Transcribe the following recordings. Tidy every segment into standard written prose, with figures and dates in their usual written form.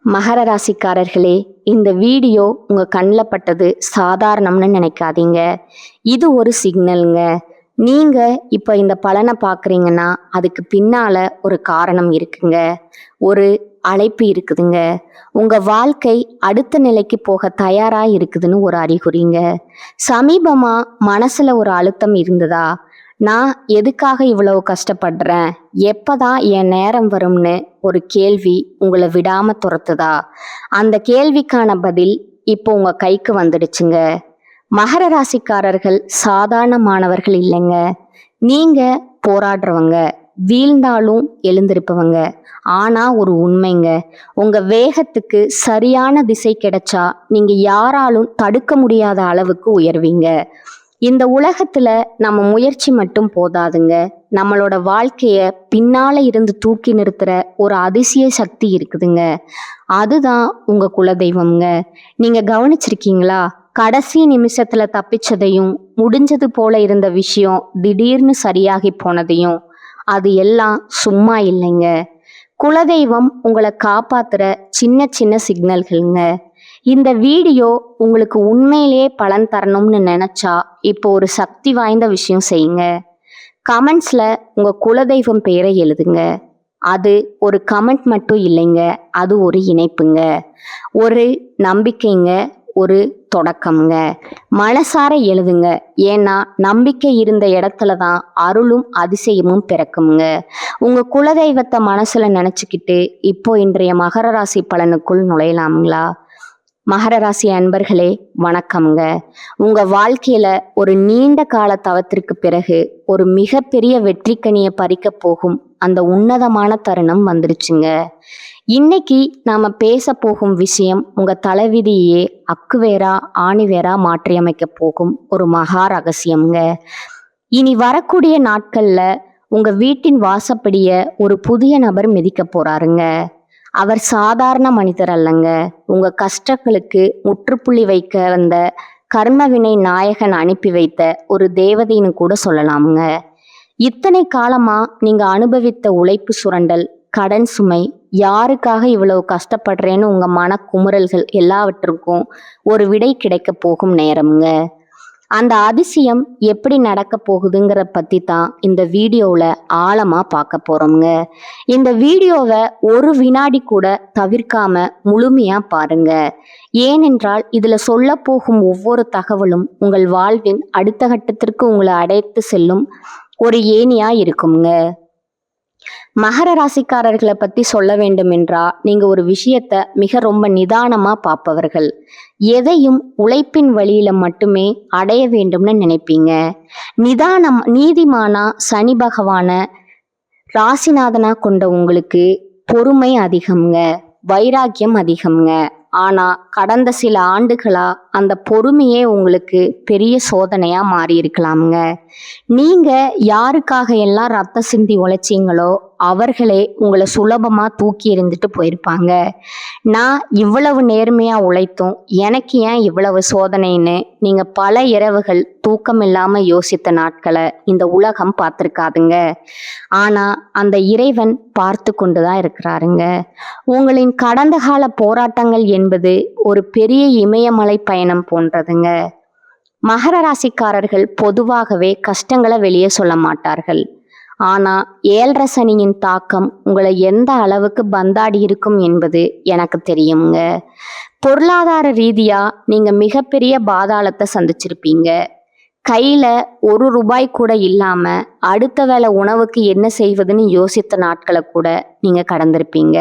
மகர ராசிக்காரர்களே, இந்த வீடியோ உங்கள் கண்ணில் பட்டது சாதாரணம்னு நினைக்காதீங்க. இது ஒரு சிக்னலுங்க. நீங்கள் இப்போ இந்த பலனை பார்க்குறீங்கன்னா அதுக்கு பின்னால் ஒரு காரணம் இருக்குங்க. ஒரு அழைப்பு இருக்குதுங்க. உங்கள் வாழ்க்கை அடுத்த நிலைக்கு போக தயாராக இருக்குதுன்னு ஒரு அறிகுறிங்க. சமீபமாக மனசில் ஒரு அழுத்தம் இருந்ததா? நான் எதுக்காக இவ்வளவு கஷ்டப்படுறேன், எப்பதான் என் நேரம் வரும்னு ஒரு கேள்வி உங்களை விடாம துரத்துதா? அந்த கேள்விக்கான பதில் இப்போ உங்க கைக்கு வந்துடுச்சுங்க. மகர ராசிக்காரர்கள் சாதாரணமானவர்கள் இல்லைங்க. நீங்க போராடுறவங்க, வீழ்ந்தாலும் எழுந்திருப்பவங்க. ஆனா ஒரு உண்மைங்க, உங்க வேகத்துக்கு சரியான திசை கிடைச்சா நீங்க யாராலும் தடுக்க முடியாத அளவுக்கு உயர்வீங்க. இந்த உலகத்துல நம்ம முயற்சி மட்டும் போதாதுங்க. நம்மளோட வாழ்க்கைய பின்னால இருந்து தூக்கி நிறுத்துற ஒரு அதிசய சக்தி இருக்குதுங்க. அதுதான் உங்க குலதெய்வம்ங்க. நீங்க கவனிச்சிருக்கீங்களா? கடைசி நிமிஷத்துல தப்பிச்சதையும், முடிஞ்சது போல இருந்த விஷயம் திடீர்னு சரியாகி போனதையும், அது எல்லாம் சும்மா இல்லைங்க. குலதெய்வம் உங்களை காப்பாத்துற சின்ன சின்ன சிக்னல்கள்ங்க. இந்த வீடியோ உங்களுக்கு உண்மையிலேயே பலன் தரணும்னு நினைச்சா இப்போ ஒரு சக்தி வாய்ந்த விஷயம் செய்யுங்க. கமெண்ட்ஸ்ல உங்க குலதெய்வம் பெயரை எழுதுங்க. அது ஒரு கமெண்ட் மட்டும் இல்லைங்க, அது ஒரு இணைப்புங்க, ஒரு நம்பிக்கைங்க, ஒரு தொடக்கம்ங்க. மனசார எழுதுங்க. ஏன்னா நம்பிக்கை இருந்த இடத்துல தான் அருளும் அதிசயமும் பிறக்குங்க. உங்க குலதெய்வத்தை மனசுல நினைச்சுக்கிட்டு இப்போ இன்றைய மகர ராசி பலனுக்குள் நுழையலாம்ங்களா? மகர ராசி அன்பர்களே, வணக்கம்ங்க. உங்க வாழ்க்கையில ஒரு நீண்ட கால தவத்திற்கு பிறகு ஒரு மிகப்பெரிய வெற்றிக்கனியை பறிக்க போகும் அந்த உன்னதமான தருணம் வந்துருச்சுங்க. இன்னைக்கு நாம பேச போகும் விஷயம் உங்க தலைவிதியே அக்குவேரா ஆணிவேரா மாற்றியமைக்க போகும் ஒரு மகா ரகசியம்ங்க. இனி வரக்கூடிய நாட்கள்ல உங்க வீட்டின் வாசப்படிய ஒரு புதிய நபர் மிதிக்க போறாருங்க. அவர் சாதாரண மனிதர் அல்லங்க. உங்க கஷ்டங்களுக்கு முற்றுப்புள்ளி வைக்க வந்த கர்மவினை நாயகன் அனுப்பி வைத்த ஒரு தேவதைன்னு கூட சொல்லலாமுங்க. இத்தனை காலமா நீங்க அனுபவித்த உழைப்பு சுரண்டல், கடன் சுமை, யாருக்காக இவ்வளவு கஷ்டப்படுறேன்னு உங்க மன குமுறல்கள் எல்லாவற்றுக்கும் ஒரு விடை கிடைக்க போகும் நேரம்ங்க. அந்த அதிசயம் எப்படி நடக்க போகுதுங்கிற பத்தி தான் இந்த வீடியோவில் ஆழமாக பார்க்க போகிறோம்ங்க. இந்த வீடியோவை ஒரு வினாடி கூட தவிர்க்காம முழுமையாக பாருங்க. ஏனென்றால் இதில் சொல்ல போகும் ஒவ்வொரு தகவலும் உங்கள் வாழ்வின் அடுத்த கட்டத்திற்கு உங்களை அழைத்து செல்லும் ஒரு ஏணியாக இருக்குங்க. மகர ராசிக்காரர்களை பற்றி சொல்ல வேண்டும் என்றா, நீங்க ஒரு விஷயத்த மிக ரொம்ப நிதானமா பார்ப்பவர்கள். எதையும் உழைப்பின் வழியில மட்டுமே அடைய வேண்டும்னு நினைப்பீங்க. நீதிமானா சனி பகவான ராசிநாதனா கொண்ட உங்களுக்கு பொறுமை அதிகம்ங்க, வைராக்கியம் அதிகம்ங்க. ஆனா கடந்த சில ஆண்டுகளா அந்த பொறுமையே உங்களுக்கு பெரிய சோதனையா மாறி இருக்கலாமுங்க. நீங்க யாருக்காக எல்லாம் ரத்த சிந்தி உழைச்சிங்களோ அவர்களே உங்களை சுலபமா தூக்கி எறிந்துட்டு போயிருப்பாங்க. நான் இவ்வளவு நேர்மையா உழைத்தும் எனக்கு ஏன் இவ்வளவு சோதனைன்னு நீங்க பல இரவுகள் தூக்கம் இல்லாம யோசித்த நாட்களை இந்த உலகம் பார்த்துருக்காதுங்க. ஆனா அந்த இறைவன் பார்த்து கொண்டுதான் இருக்கிறாருங்க. உங்களின் கடந்த கால போராட்டங்கள் என்பது ஒரு பெரிய இமயமலை பயணம் போன்றதுங்க. மகர ராசிக்காரர்கள் பொதுவாகவே கஷ்டங்களை வெளியே சொல்ல மாட்டார்கள். ஆனா 7.5 சனியின் தாக்கம் உங்களை எந்த அளவுக்கு பந்தாடி இருக்கும் என்பது எனக்கு தெரியுங்க. பொருளாதார ரீதியா நீங்க மிகப்பெரிய பாதாளத்தை சந்திச்சிருப்பீங்க. கையில 1 ரூபாய் கூட இல்லாம அடுத்த வேளை உணவுக்கு என்ன செய்வதுன்னு யோசித்த நாட்களை கூட நீங்க கடந்திருப்பீங்க.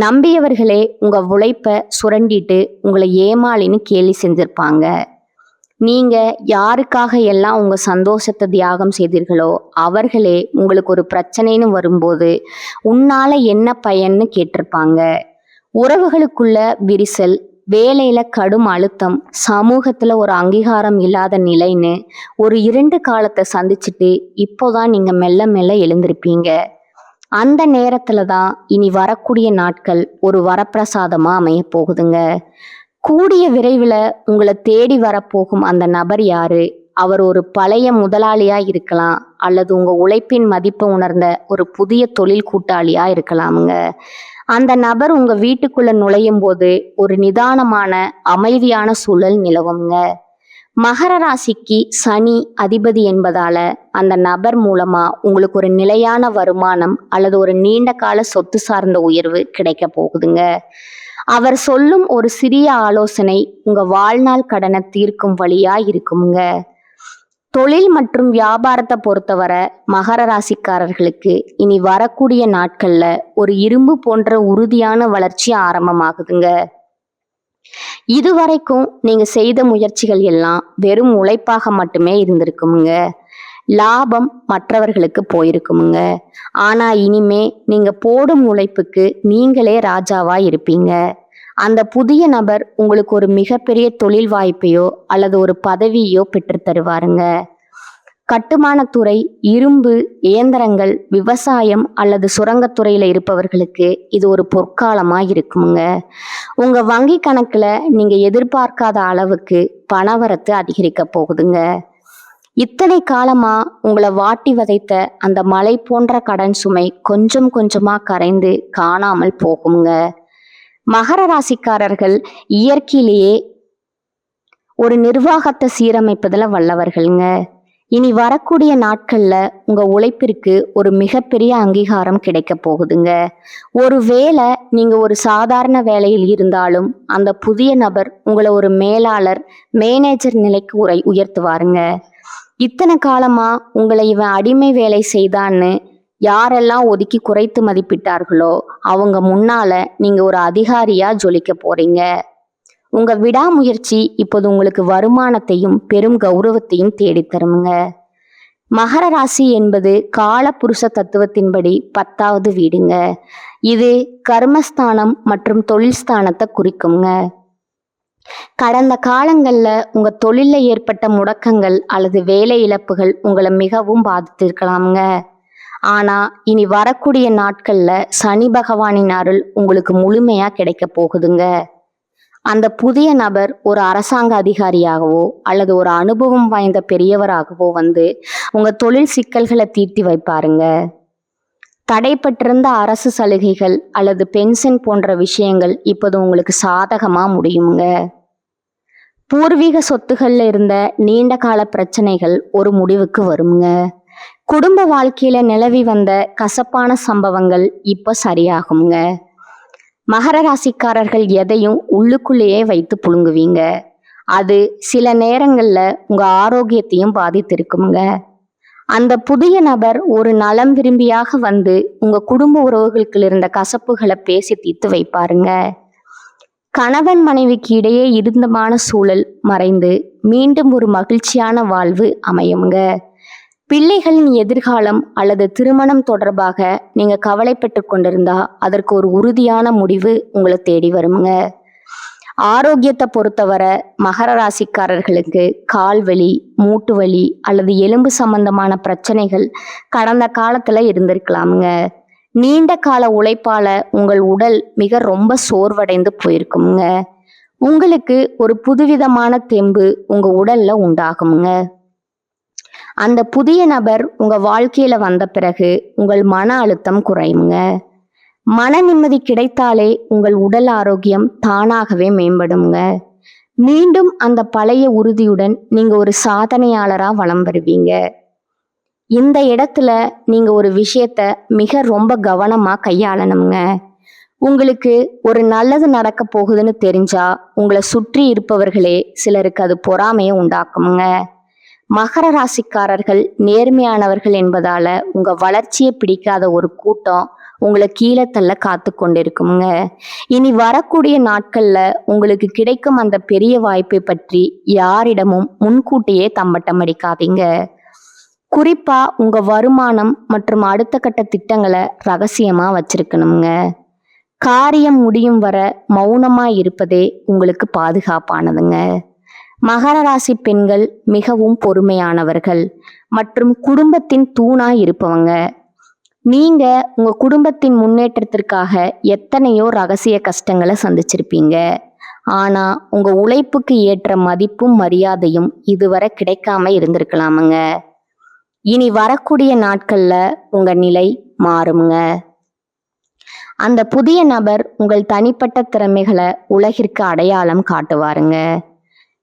நம்பியவர்களே உங்க உழைப்ப சுரண்டிட்டு உங்களை ஏமாளின்னு கேலி செஞ்சிருப்பாங்க. நீங்க யாருக்காக எல்லாம் உங்க சந்தோஷத்தை தியாகம் செய்தீர்களோ அவர்களே உங்களுக்கு ஒரு பிரச்சனைன்னு வரும்போது உன்னால என்ன பயன்னு கேட்டிருப்பாங்க. உறவுகளுக்குள்ள விரிசல், வேலையில கடும் அழுத்தம், சமூகத்துல ஒரு அங்கீகாரம் இல்லாத நிலைன்னு ஒரு 2 காலத்தை சந்திச்சுட்டு இப்போதான் நீங்க மெல்ல மெல்ல எழுந்திருப்பீங்க. அந்த நேரத்துல தான் இனி வரக்கூடிய நாட்கள் ஒரு வரப்பிரசாதமா அமைய போகுதுங்க. கூடிய விரைவில் உங்களை தேடி வரப்போகும் அந்த நபர் யாரு? அவர் ஒரு பழைய முதலாளியா இருக்கலாம், அல்லது உங்க உழைப்பின் மதிப்பை உணர்ந்த ஒரு புதிய தொழில் கூட்டாளியா இருக்கலாமுங்க. அந்த நபர் உங்க வீட்டுக்குள்ள நுழையும் போது ஒரு நிதானமான அமைதியான சூழல் நிலவுங்க. மகர ராசிக்கு சனி அதிபதி என்பதால அந்த நபர் மூலமா உங்களுக்கு ஒரு நிலையான வருமானம் அல்லது ஒரு நீண்ட கால சொத்து சார்ந்த உயர்வு கிடைக்க போகுதுங்க. அவர் சொல்லும் ஒரு சிறிய ஆலோசனை உங்க வாழ்நாள் கடனை தீர்க்கும் வழியா இருக்குங்க. தொழில் மற்றும் வியாபாரத்தை பொறுத்தவரை மகர ராசிக்காரர்களுக்கு இனி வரக்கூடிய நாட்கள்ல ஒரு இரும்பு போன்ற உறுதியான வளர்ச்சி ஆரம்பமாகுதுங்க. இதுவரைக்கும் நீங்க செய்த முயற்சிகள் எல்லாம் வெறும் உழைப்பாக மட்டுமே இருந்திருக்குமுங்க. லாபம் மற்றவர்களுக்கு போயிருக்குமுங்க. ஆனா இனிமே நீங்க போடும் உழைப்புக்கு நீங்களே ராஜாவா இருப்பீங்க. அந்த புதிய நபர் உங்களுக்கு ஒரு மிகப்பெரிய தொழில் வாய்ப்பையோ அல்லது ஒரு பதவியோ பெற்று தருவாருங்க. கட்டுமானத்துறை, இரும்பு, இயந்திரங்கள், விவசாயம் அல்லது சுரங்கத்துறையில இருப்பவர்களுக்கு இது ஒரு பொற்காலமா இருக்குமுங்க. உங்க வங்கி கணக்குல நீங்க எதிர்பார்க்காத அளவுக்கு பணவரத்து அதிகரிக்க போகுதுங்க. இத்தனை காலமா உங்களை வாட்டி வதைத்த அந்த மலை போன்ற கடன் சுமை கொஞ்சம் கொஞ்சமா கரைந்து காணாமல் போகுங்க. மகர ராசிக்காரர்கள் இயற்கையிலேயே ஒரு நிர்வாகத்தை சீரமைப்பதில் வல்லவர்கள்ங்க. இனி வரக்கூடிய நாட்கள்ல உங்க உழைப்பிற்கு ஒரு மிகப்பெரிய அங்கீகாரம் கிடைக்க போகுதுங்க. ஒருவேளை நீங்க ஒரு சாதாரண வேலையில் இருந்தாலும் அந்த புதிய நபர் உங்களை ஒரு மேலாளர், மேனேஜர் நிலைக்கு உயர்த்துவாருங்க. இத்தனை காலமா உங்களை இவன் அடிமை வேலை செய்தான்னு யாரெல்லாம் ஒதுக்கி குறைத்து மதிப்பிட்டார்களோ அவங்க முன்னால நீங்க ஒரு அதிகாரியா ஜொலிக்க போறீங்க. உங்க விடாமுயற்சி இப்போது உங்களுக்கு வருமானத்தையும் பெரும் கௌரவத்தையும் தேடித்தருங்க. மகர ராசி என்பது கால புருஷ தத்துவத்தின்படி 10வது வீடுங்க. இது கர்மஸ்தானம் மற்றும் தொழில் ஸ்தானத்தை குறிக்குங்க. கடந்த காலங்கள்ல உங்க தொழில ஏற்பட்ட முடக்கங்கள் அல்லது வேலை இழப்புகள் உங்களை மிகவும் பாதித்திருக்கலாமுங்க. ஆனா இனி வரக்கூடிய நாட்கள்ல சனி பகவானின் அருள் உங்களுக்கு முழுமையா கிடைக்க போகுதுங்க. அந்த புதிய நபர் ஒரு அரசாங்க அதிகாரியாகவோ அல்லது ஒரு அனுபவம் வாய்ந்த பெரியவராகவோ வந்து உங்க தொழில் சிக்கல்களை தீர்த்தி வைப்பாருங்க. தடைப்பட்டிருந்த அரசு சலுகைகள் அல்லது பென்ஷன் போன்ற விஷயங்கள் இப்போது உங்களுக்கு சாதகமா முடியுங்க. பூர்வீக சொத்துகள்ல இருந்த நீண்ட கால பிரச்சனைகள் ஒரு முடிவுக்கு வருங்க. குடும்ப வாழ்க்கையில நிலவி வந்த கசப்பான சம்பவங்கள் இப்ப சரியாகுங்க. மகர ராசிக்காரர்கள் எதையும் உள்ளுக்குள்ளேயே வைத்து புழுங்குவீங்க. அது சில நேரங்கள்ல உங்க ஆரோக்கியத்தையும் பாதித்திருக்குங்க. அந்த புதிய நபர் ஒரு நலம் விரும்பியாக வந்து உங்க குடும்ப உறவுகளுக்கு இருந்த கசப்புகளை பேசி தீர்த்து வைப்பாருங்க. கணவன் மனைவிக்கு இடையே இருந்தமான சூழல் மறைந்து மீண்டும் ஒரு மகிழ்ச்சியான வாழ்வு அமையுங்க. பிள்ளைகளின் எதிர்காலம் அல்லது திருமணம் தொடர்பாக நீங்க கவலைப்பட்டு கொண்டிருந்தா அதற்கு ஒரு உறுதியான முடிவு உங்களை தேடி வருங்க. ஆரோக்கியத்தை பொறுத்தவரை மகர ராசிக்காரர்களுக்கு கால் வலி, மூட்டு வலி அல்லது எலும்பு சம்பந்தமான பிரச்சனைகள் கடந்த காலத்துல இருந்திருக்கலாமுங்க. நீண்ட கால உழைப்பால உங்கள் உடல் மிக ரொம்ப சோர்வடைந்து போயிருக்குங்க. உங்களுக்கு ஒரு புதுவிதமான தெம்பு உங்க உடல்ல உண்டாகுங்க. அந்த புதிய நபர் உங்க வாழ்க்கையில வந்த பிறகு உங்கள் மன அழுத்தம் குறையுங்க. மன நிம்மதி கிடைத்தாலே உங்கள் உடல் ஆரோக்கியம் தானாகவே மேம்படுங்க. மீண்டும் அந்த பழைய உறுதியுடன் நீங்க ஒரு சாதனையாளரா வலம் வருவீங்க. இந்த இடத்துல நீங்க ஒரு விஷயத்த மிக ரொம்ப கவனமா கையாளணுங்க. உங்களுக்கு ஒரு நல்லது நடக்க போகுதுன்னு தெரிஞ்சா உங்களை சுற்றி இருப்பவர்களே சிலருக்கு அது பொறாமையை உண்டாக்குமுங்க. மகர ராசிக்காரர்கள் நேர்மையானவர்கள் என்பதால உங்க வளர்ச்சியை பிடிக்காத ஒரு கூட்டம் உங்களை கீழே தள்ள காத்து கொண்டிருக்குங்க. இனி வரக்கூடிய நாட்கள்ல உங்களுக்கு கிடைக்கும் அந்த பெரிய வாய்ப்பை பற்றி யாரிடமும் முன்கூட்டியே தம்பட்டம் அடிக்காதீங்க. குறிப்பா உங்க வருமானம் மற்றும் அடுத்த கட்ட திட்டங்களை ரகசியமா வச்சிருக்கணுங்க. காரியம் முடியும் வர மௌனமா இருப்பதே உங்களுக்கு பாதுகாப்பானதுங்க. மகர ராசி பெண்கள் மிகவும் பொறுமையானவர்கள் மற்றும் குடும்பத்தின் தூணா இருப்பவங்க. நீங்க உங்க குடும்பத்தின் முன்னேற்றத்திற்காக எத்தனையோ ரகசிய கஷ்டங்களை சந்திச்சிருப்பீங்க. ஆனா உங்க உழைப்புக்கு ஏற்ற மதிப்பும் மரியாதையும் இதுவரை கிடைக்காம இருந்திருக்கலாமுங்க. இனி வரக்கூடிய நாட்கள்ல உங்க நிலை மாறுமுங்க. அந்த புதிய நபர் உங்கள் தனிப்பட்ட திறமைகளை உலகிற்கு அடையாளம் காட்டுவாருங்க.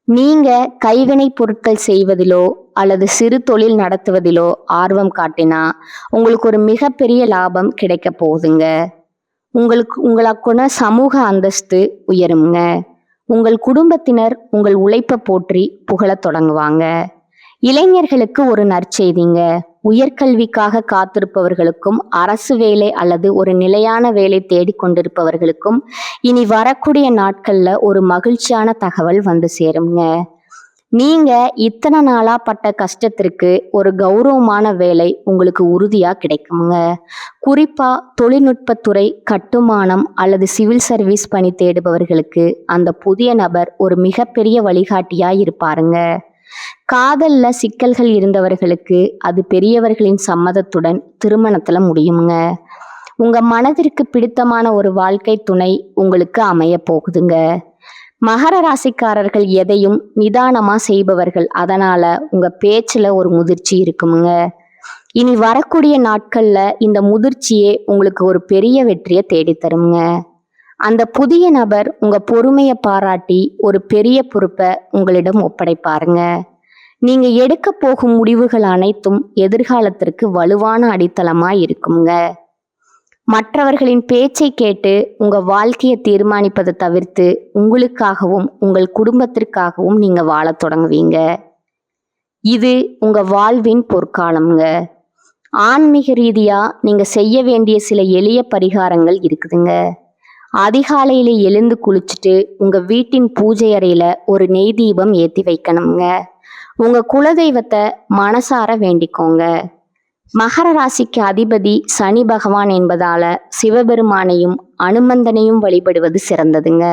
நீங்க கைவினை பொருட்கள் செய்வதிலோ அல்லது சிறு தொழில் நடத்துவதிலோ ஆர்வம் காட்டினா உங்களுக்கு ஒரு மிகப்பெரிய லாபம் கிடைக்க போகுதுங்க. உங்களுக்குன சமூக அந்தஸ்து உயருங்க. உங்கள் குடும்பத்தினர் உங்கள் உழைப்பை போற்றி புகழத் தொடங்குவாங்க. இளைஞர்களுக்கு ஒரு நற்செய்திங்க. உயர்கல்விக்காக காத்திருப்பவர்களுக்கும் அரசு வேலை அல்லது ஒரு நிலையான வேலை தேடிக்கொண்டிருப்பவர்களுக்கும் இனி வரக்கூடிய நாட்கள்ல ஒரு மகிழ்ச்சியான தகவல் வந்து சேருங்க. நீங்க இத்தனை நாளா பட்ட கஷ்டத்திற்கு ஒரு கௌரவமான வேலை உங்களுக்கு உறுதியா கிடைக்குங்க. குறிப்பா தொழில்நுட்பத்துறை, கட்டுமானம் அல்லது சிவில் சர்வீஸ் பணி தேடுபவர்களுக்கு அந்த புதிய நபர் ஒரு மிகப்பெரிய வழிகாட்டியா இருப்பாருங்க. காதல்ல சிக்கல்கள் இருந்தவர்களுக்கு அது பெரியவர்களின் சம்மதத்துடன் திருமணத்துல முடியுங்க. உங்க மனதிற்கு பிடித்தமான ஒரு வாழ்க்கை துணை உங்களுக்கு அமைய போகுதுங்க. மகர ராசிக்காரர்கள் எதையும் நிதானமா செய்பவர்கள், அதனால உங்க பேச்சுல ஒரு முதிர்ச்சி இருக்குமுங்க. இனி வரக்கூடிய நாட்கள்ல இந்த முதிர்ச்சியே உங்களுக்கு ஒரு பெரிய வெற்றியை தேடித்தருங்க. அந்த புதிய நபர் உங்க பொறுமையை பாராட்டி ஒரு பெரிய பொறுப்பை உங்களிடம் ஒப்படைப்பாருங்க. நீங்க எடுக்க போகும் முடிவுகள் அனைத்தும் எதிர்காலத்திற்கு வலுவான அடித்தளமா இருக்குங்க. மற்றவர்களின் பேச்சை கேட்டு உங்க வாழ்க்கையை தீர்மானிப்பதை தவிர்த்து உங்களுக்காகவும் உங்கள் குடும்பத்திற்காகவும் நீங்க வாழத் தொடங்குவீங்க. இது உங்க வாழ்வின் பொற்காலம்ங்க. ஆன்மீக ரீதியா நீங்க செய்ய வேண்டிய சில எளிய பரிகாரங்கள் இருக்குதுங்க. அதிகாலையில எழுந்து குளிச்சுட்டு உங்க வீட்டின் பூஜை அறையில ஒரு நெய் தீபம் ஏத்தி வைக்கணுங்க. உங்க குலதெய்வத்தை மனசார வேண்டிக்கோங்க. மகர ராசிக்கு அதிபதி சனி பகவான் என்பதால சிவபெருமானையும் அனுமந்தனையும் வழிபடுவது சிறந்ததுங்க.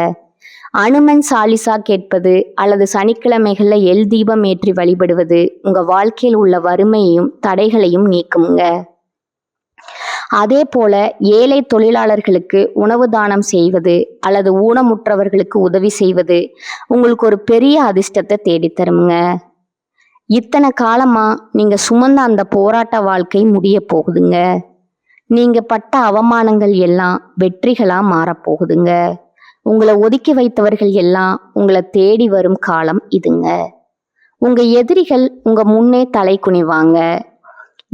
அனுமன் சாலிசா கேட்பது அல்லது சனிக்கிழமைகள்ல எல் தீபம் ஏற்றி வழிபடுவது உங்க வாழ்க்கையில் உள்ள வறுமையையும் தடைகளையும் நீக்குங்க. அதே போல ஏழை தொழிலாளர்களுக்கு உணவு தானம் செய்வது அல்லது ஊனமுற்றவர்களுக்கு உதவி செய்வது உங்களுக்கு ஒரு பெரிய அதிர்ஷ்டத்தை தேடித்தருங்க. இத்தனை காலமா நீங்க சுமந்த அந்த போராட்ட வாழ்க்கை முடிய போகுதுங்க. நீங்க பட்ட அவமானங்கள் எல்லாம் வெற்றிகளா மாறப்போகுதுங்க. உங்களை ஒதுக்கி வைத்தவர்கள் எல்லாம் உங்களை தேடி வரும் காலம் இதுங்க. உங்க எதிரிகள் உங்க முன்னே தலை குனிவாங்க.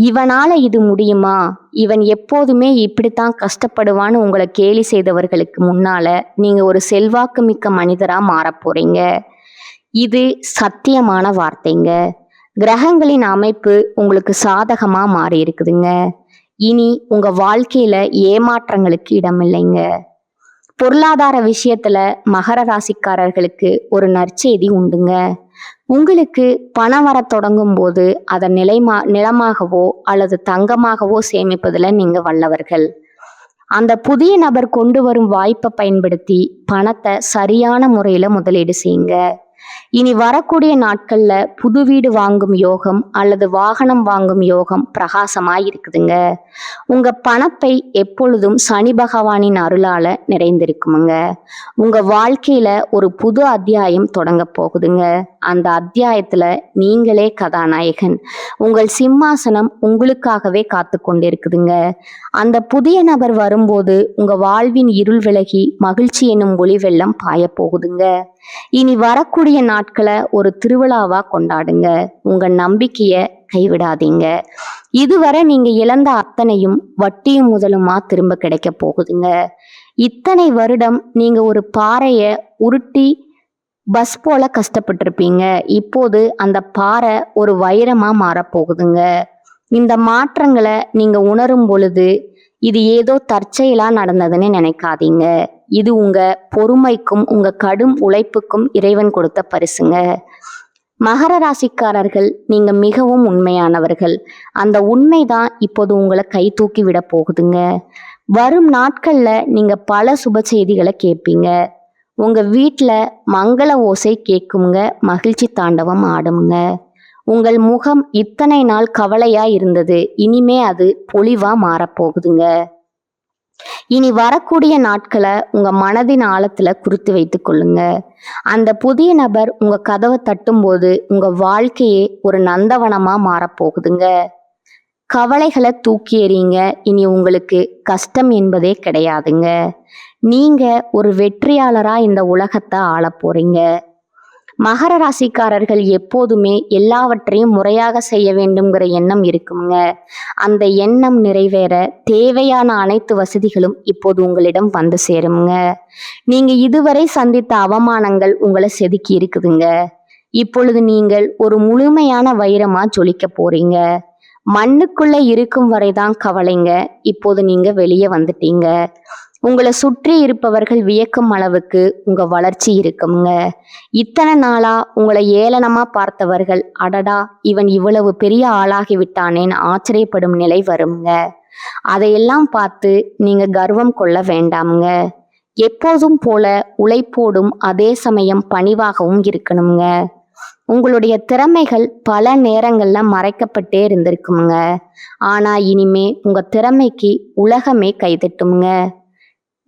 இவனால இது முடியுமா, இவன் எப்போதுமே இப்படித்தான் கஷ்டப்படுவான்னு உங்களை கேலி செய்தவர்களுக்கு முன்னால நீங்க ஒரு செல்வாக்கு மிக்க மனிதரா மாறப் போறீங்க. இது சத்தியமான வார்த்தைங்க. கிரகங்களின் அமைப்பு உங்களுக்கு சாதகமா மாறி இருக்குதுங்க. இனி உங்க வாழ்க்கையில ஏமாற்றங்களுக்கு இடமில்லைங்க. பொருளாதார விஷயத்துல மகர ராசிக்காரர்களுக்கு ஒரு நற்செய்தி உண்டுங்க. உங்களுக்கு பணம் வர தொடங்கும் போது அதை நிலமாகவோ அல்லது தங்கமாகவோ சேமிப்பதுல நீங்க வல்லவர்கள். அந்த புதிய நபர் கொண்டு வரும் வாய்ப்பை பயன்படுத்தி பணத்தை சரியான முறையில முதலீடு செய்யுங்க. இனி வரக்கூடிய நாட்கள்ல புது வீடு வாங்கும் யோகம் அல்லது வாகனம் வாங்கும் யோகம் பிரகாசமாய் இருக்குதுங்க. உங்க பணப்பை எப்பொழுதும் சனி பகவானின் அருளால நிறைந்திருக்குமுங்க. உங்க வாழ்க்கையில ஒரு புது அத்தியாயம் தொடங்க போகுதுங்க. அந்த அத்தியாயத்துல நீங்களே கதாநாயகன். உங்கள் சிம்மாசனம் உங்களுக்காகவே காத்து கொண்டிருக்குதுங்க. அந்த புதிய நபர் வரும்போது உங்க வாழ்வின் இருள் விலகி மகிழ்ச்சி என்னும் ஒளி வெள்ளம் பாய போகுதுங்க. இனி வரக்கூடிய நாட்களை ஒரு திருவிழாவா கொண்டாடுங்க. உங்க நம்பிக்கைய கைவிடாதீங்க. இதுவரை நீங்க இழந்த அத்தனையும் வட்டியும் முதலுமா திரும்ப கிடைக்க போகுதுங்க. இத்தனை வருடம் நீங்க ஒரு பாறைய உருட்டி பஸ் போல கஷ்டப்பட்டிருப்பீங்க. இப்போது அந்த பாறை ஒரு வைரமா மாறப்போகுதுங்க. இந்த மாற்றங்களை நீங்க உணரும் பொழுது இது ஏதோ தற்செயலா நடந்ததுன்னு நினைக்காதீங்க. இது உங்க பொறுமைக்கும் உங்க கடும் உழைப்புக்கும் இறைவன் கொடுத்த பரிசுங்க. மகர ராசிக்காரர்கள் நீங்க மிகவும் உண்மையானவர்கள். அந்த உண்மைதான் இப்போது உங்களை கை தூக்கி விட போகுதுங்க. வரும் நாட்கள்ல நீங்க பல சுப செய்திகளை கேட்பீங்க. உங்க வீட்டுல மங்கள ஓசை கேட்குங்க. மகிழ்ச்சி தாண்டவம் ஆடுங்க. உங்கள் முகம் இத்தனை நாள் கவலையா இருந்தது, இனிமே அது பொலிவா மாறப்போகுதுங்க. இனி வரக்கூடிய நாட்களை உங்க மனதின் ஆழத்துல குறித்து வைத்துக் கொள்ளுங்க. அந்த புதிய நபர் உங்க கதவை தட்டும் போது உங்க வாழ்க்கையே ஒரு நந்தவனமா மாறப்போகுதுங்க. கவலைகளை தூக்கி எறிங்க. இனி உங்களுக்கு கஷ்டம் என்பதே கிடையாதுங்க. நீங்க ஒரு வெற்றியாளரா இந்த உலகத்தை ஆளப் போறீங்க. மகர ராசிக்காரர்கள் எப்போதுமே எல்லாவற்றையும் முறையாக செய்ய வேண்டும்ங்கிற எண்ணம் இருக்குங்க. அந்த எண்ணம் நிறைவேற தேவையான அனைத்து வசதிகளும் இப்போது உங்களிடம் வந்து சேருங்க. நீங்க இதுவரை சந்தித்த அவமானங்கள் உங்களை செதுக்கி இருக்குதுங்க. இப்பொழுது நீங்கள் ஒரு முழுமையான வைரமா ஜொலிக்க போறீங்க. மண்ணுக்குள்ள இருக்கும் வரைதான் கவலைங்க. இப்போது நீங்க வெளியே வந்துட்டீங்க. உங்களை சுற்றி இருப்பவர்கள் வியக்கும் அளவுக்கு உங்க வளர்ச்சி இருக்குங்க. இத்தனை நாளா உங்களை ஏளனமா பார்த்தவர்கள், அடடா இவன் இவ்வளவு பெரிய ஆளாகி விட்டானேன்னு ஆச்சரியப்படும் நிலை வருங்க. அதையெல்லாம் பார்த்து நீங்க கர்வம் கொள்ள வேண்டாமுங்க. எப்போதும் போல உழைப்போடும் அதே சமயம் பணிவாகவும் இருக்கணுங்க. உங்களுடைய திறமைகள் பல நேரங்கள்ல மறைக்கப்பட்டே இருந்திருக்குங்க. ஆனா இனிமே உங்க திறமைக்கு உலகமே கைதட்டுங்க.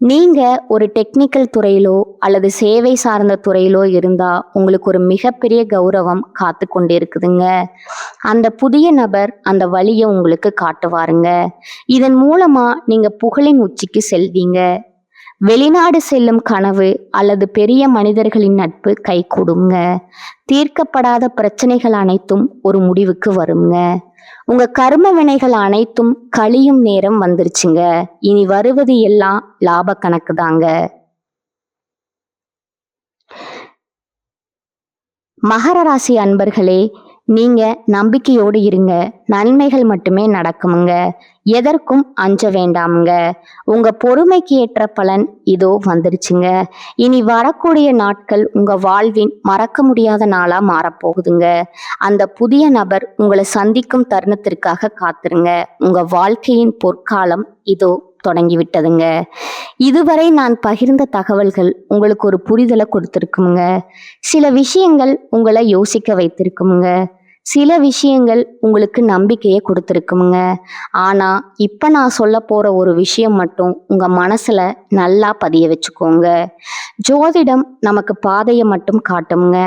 நீங்க ஒரு டெக்னிக்கல் துறையிலோ அல்லது சேவை சார்ந்த துறையிலோ இருந்தா உங்களுக்கு ஒரு மிகப்பெரிய கௌரவம் காத்து கொண்டு இருக்குதுங்க. அந்த புதிய நபர் அந்த வழியை உங்களுக்கு காட்டுவாருங்க. இதன் மூலமா நீங்க புகழின் உச்சிக்கு செல்வீங்க. வெளிநாடு செல்லும் கனவு அல்லது பெரிய மனிதர்களின் நட்பு கைகூடுங்க. தீர்க்கப்படாத பிரச்சனைகள் அனைத்தும் ஒரு முடிவுக்கு வருங்க. உங்க கர்ம வினைகள் அனைத்தும் கழியும் நேரம் வந்துருச்சுங்க. இனி வருவது எல்லாம் லாப கணக்கு தாங்க. மகர ராசி அன்பர்களே, நீங்க நம்பிக்கையோடு இருங்க. நன்மைகள் மட்டுமே நடக்குமுங்க. எதற்கும் அஞ்ச வேண்டாமுங்க. உங்க பொறுமைக்கு ஏற்ற பலன் இதோ வந்துருச்சுங்க. இனி வரக்கூடிய நாட்கள் உங்க வாழ்வின் மறக்க முடியாத நாளா மாறப்போகுதுங்க. அந்த புதிய நபர் உங்களை சந்திக்கும் தருணத்திற்காக காத்துருங்க. உங்க வாழ்க்கையின் பொற்காலம் இதோ தொடங்கிவிட்டதுங்க. இதுவரை நான் பகிர்ந்த தகவல்கள் உங்களுக்கு ஒரு புரிதலை கொடுத்துருக்குமுங்க. சில விஷயங்கள் உங்களை யோசிக்க வைத்திருக்குமுங்க. சில விஷயங்கள் உங்களுக்கு நம்பிக்கையை கொடுத்துருக்குமுங்க. ஆனா இப்ப நான் சொல்ல போற ஒரு விஷயம் மட்டும் உங்க மனசுல நல்லா பதிய வச்சுக்கோங்க. ஜோதிடம் நமக்கு பாதையை மட்டும் காட்டுமுங்க.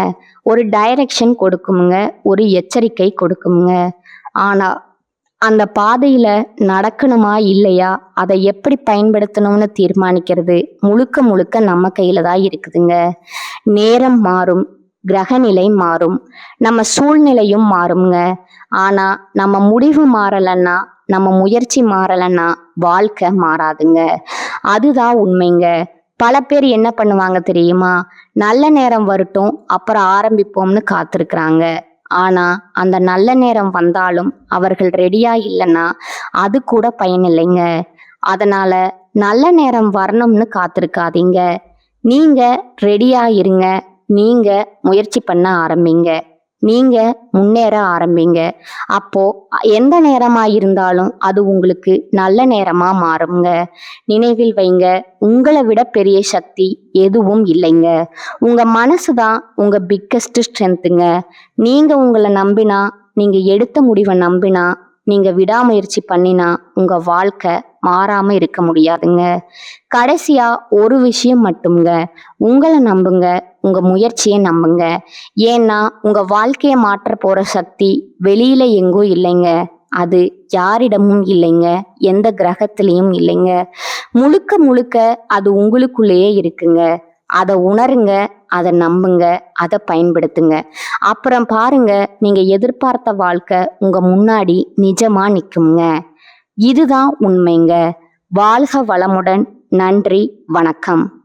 ஒரு டைரக்ஷன் கொடுக்குமுங்க. ஒரு எச்சரிக்கை கொடுக்குமுங்க. ஆனா அந்த பாதையில நடக்கணுமா இல்லையா, அதை எப்படி பயன்படுத்தணும்னு தீர்மானிக்கிறது முழுக்க முழுக்க நம்ம கையில தான் இருக்குதுங்க. நேரம் மாறும், கிரகநிலை மாறும், நம்ம சூழ்நிலையும் மாறுங்க. ஆனா நம்ம முடிவு மாறலன்னா, நம்ம முயற்சி மாறலன்னா வாழ்க்கை மாறாதுங்க. அதுதான் உண்மைங்க. பல பேர் என்ன பண்ணுவாங்க தெரியுமா, நல்ல நேரம் வரட்டும் அப்புறம் ஆரம்பிப்போம்னு காத்திருக்கிறாங்க. ஆனா அந்த நல்ல நேரம் வந்தாலும் அவர்கள் ரெடியா இல்லைன்னா அது கூட பயனில்லைங்க. அதனால நல்ல நேரம் வரணும்னு காத்திருக்காதீங்க. நீங்க ரெடியா இருங்க. நீங்க முயற்சி பண்ண ஆரம்பிங்க. நீங்க முன்னேற ஆரம்பிங்க. அப்போ எந்த நேரமா இருந்தாலும் அது உங்களுக்கு நல்ல நேரமா மாறுங்க. நினைவில் வைங்க, உங்களை விட பெரிய சக்தி எதுவும் இல்லைங்க. உங்க மனசுதான் உங்க பிக்கஸ்ட் ஸ்ட்ரென்த்துங்க. நீங்க உங்களை நம்பினா, நீங்க எடுத்த முடிவை நம்பினா, நீங்க விடாமுயற்சி பண்ணினா உங்க வாழ்க்கை மாறாம இருக்க முடியாதுங்க. கடைசியா ஒரு விஷயம் மட்டுங்க, உங்களை நம்புங்க, உங்க முயற்சியை நம்புங்க. ஏன்னா உங்க வாழ்க்கையை மாற்ற போற சக்தி வெளியில எங்கோ இல்லைங்க. அது யாரிடமும் இல்லைங்க. எந்த கிரகத்திலையும் இல்லைங்க. முழுக்க முழுக்க அது உங்களுக்குள்ளேயே இருக்குங்க. அதை உணருங்க, அதை நம்புங்க, அதை பயன்படுத்துங்க. அப்புறம் பாருங்க, நீங்க எதிர்பார்த்த வாழ்க்கை உங்க முன்னாடி நிஜமா நிக்குங்க. இதுதான் உண்மைங்க. வாழ்க வளமுடன். நன்றி, வணக்கம்.